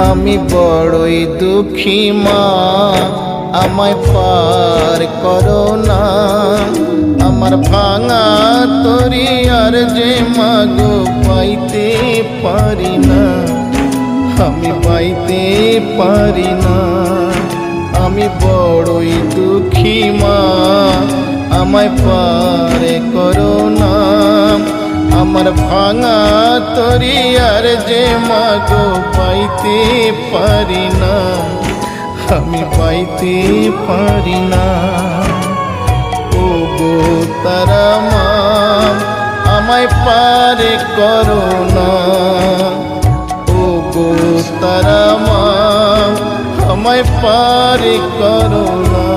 আমি বড়ই দুঃখী মা, আমায় পার করো না। আমার ভাঙা তরি আর যে মাগো পাইতে পারি না, আমি পাইতে পারি না। আমি বড়ই দুঃখী মা, আমায় পার করো না। আমার ভাঙা তরি আর যে মাগো পাইতে পারি না, আমি পাইতে পারি না। ও গো তারা মা, আমায় পার করো না। ও গো তারা মা, আমায় পার করো না।